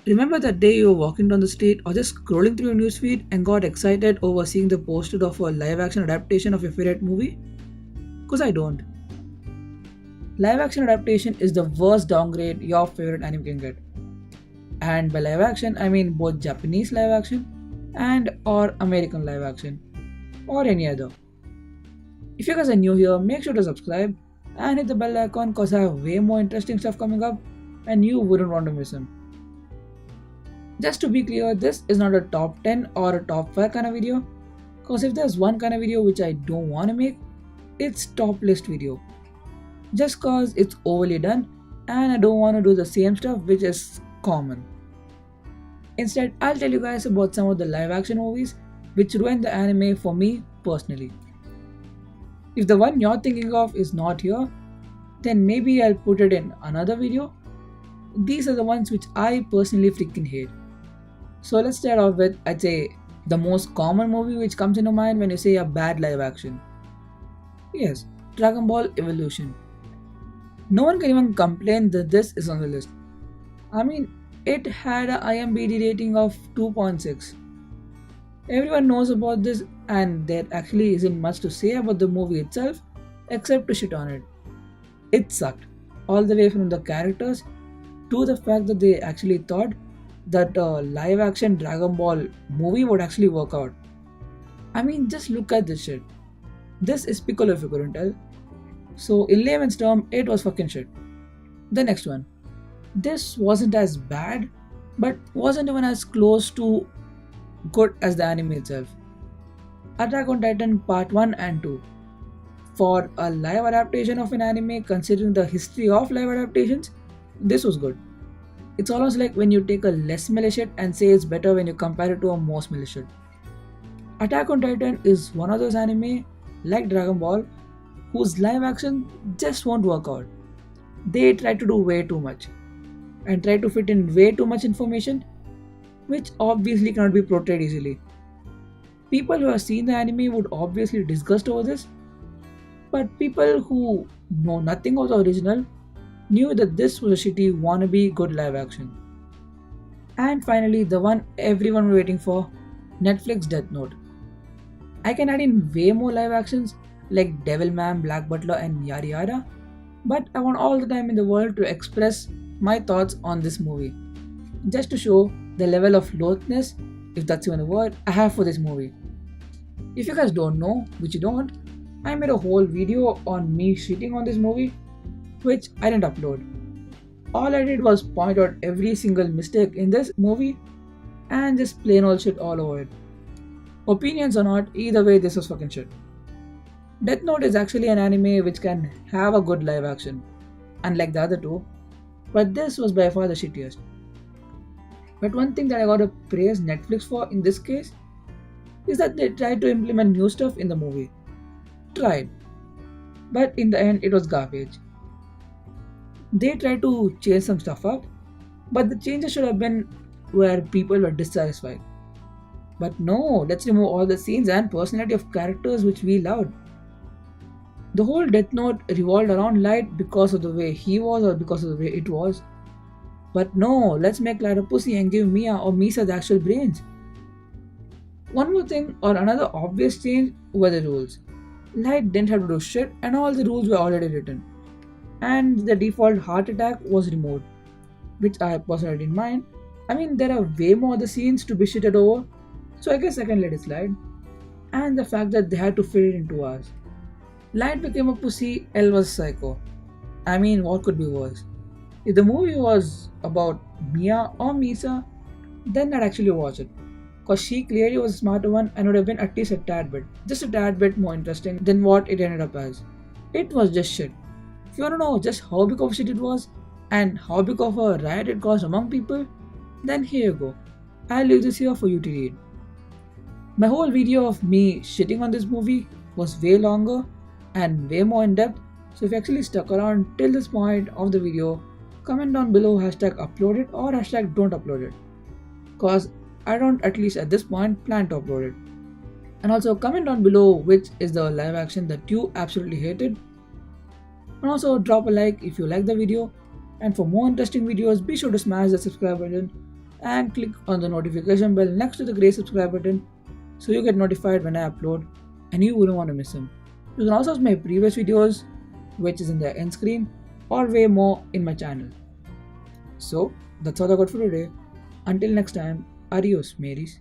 Remember that day you were walking down the street or just scrolling through your newsfeed and got excited over seeing the poster of a live action adaptation of your favorite movie? Because I don't. Live action adaptation is the worst downgrade your favorite anime can get. And by live action, I mean both Japanese live action and or American live action or any other. If you guys are new here, make sure to subscribe and hit the bell icon because I have way more interesting stuff coming up and you wouldn't want to miss them. Just to be clear, this is not a top 10 or a top 5 kind of video because if there's one kind of video which I don't want to make, it's top list video. Just cause it's overly done and I don't want to do the same stuff which is common. Instead, I'll tell you guys about some of the live action movies which ruined the anime for me personally. If the one you're thinking of is not here, then maybe I'll put it in another video. These are the ones which I personally freaking hate. So let's start off with, I'd say, the most common movie which comes into mind when you say a bad live action. Yes, Dragon Ball Evolution. No one can even complain that this is on the list. I mean, it had a IMDb rating of 2.6. Everyone knows about this and there actually isn't much to say about the movie itself except to shit on it. It sucked, all the way from the characters to the fact that they actually thought that a live action Dragon Ball movie would actually work out. I mean, just look at this shit. This is Piccolo if you couldn't tell. So in layman's term, it was fucking shit. The next one. This wasn't as bad, but wasn't even as close to good as the anime itself. Attack on Titan Part 1 and 2. For a live adaptation of an anime, considering the history of live adaptations, this was good. It's almost like when you take a less smelly shit and say it's better when you compare it to a more smelly shit. Attack on Titan is one of those anime, like Dragon Ball, whose live action just won't work out. They try to do way too much and try to fit in way too much information, which obviously cannot be portrayed easily. People who have seen the anime would obviously disgust over this, but people who know nothing of the original knew that this was a shitty wannabe good live action. And finally, the one everyone was waiting for, Netflix Death Note. I can add in way more live actions like Devilman, Black Butler and yada yada, but I want all the time in the world to express my thoughts on this movie, just to show the level of lothness, if that's even a word, I have for this movie. If you guys don't know, which you don't, I made a whole video on me shitting on this movie, which I didn't upload. All I did was point out every single mistake in this movie and just plain old shit all over it. Opinions or not, either way this was fucking shit. Death Note is actually an anime which can have a good live action, unlike the other two, but this was by far the shittiest. But one thing that I gotta praise Netflix for in this case is that they tried to implement new stuff in the movie. Tried. But in the end it was garbage. They tried to change some stuff up, but the changes should have been where people were dissatisfied. But no, let's remove all the scenes and personality of characters which we loved. The whole Death Note revolved around Light because of the way he was or because of the way it was. But no, let's make Light a pussy and give Mia or Misa the actual brains. One more thing or another obvious change were the rules. Light didn't have to do shit and all the rules were already written. And the default heart attack was removed, which I personally didn't mind. I mean, there are way more other scenes to be shitted over, so I guess I can let it slide. And the fact that they had to fit it in 2 hours. Light became a pussy, L was psycho. I mean, what could be worse? If the movie was about Mia or Misa, then I'd actually watch it. Cause she clearly was a smarter one and would have been at least just a tad bit more interesting than what it ended up as. It was just shit. If you want to know just how big of shit it was and how big of a riot it caused among people, then here you go. I'll leave this here for you to read. My whole video of me shitting on this movie was way longer and way more in depth, so if you actually stuck around till this point of the video, comment down below #uploaded or #don't upload it, cause I don't, at least at this point, plan to upload it. And also comment down below which is the live action that you absolutely hated. And also drop a like if you like the video, and for more interesting videos be sure to smash the subscribe button and click on the notification bell next to the gray subscribe button so you get notified when I upload and you wouldn't want to miss them. You can also watch my previous videos, which is in the end screen, or way more in my channel. So that's all I got for today. Until next time, adios, Marys.